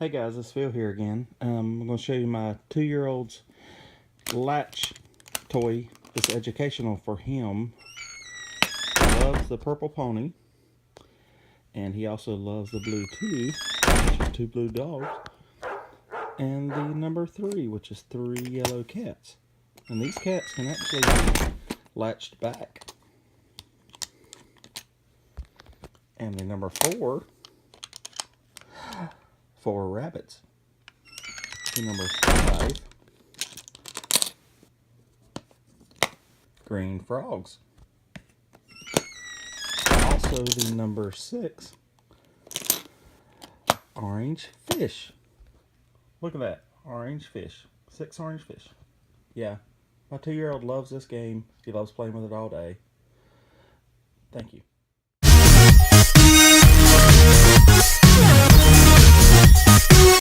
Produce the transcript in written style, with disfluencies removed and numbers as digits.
Hey guys, it's Phil here again. I'm going to show you my 2-year-old's Latch toy. It's educational for him. He loves the purple pony, and he also loves the blue 2, which is 2 blue dogs, and the number 3, which is 3 yellow cats. And these cats can actually be latched back. And the number 4 rabbits. The number 5 green frogs. Also the number 6 orange fish. Look at that, orange fish. 6 orange fish. Yeah, my 2-year-old loves this game. He loves playing with it all day. Thank you.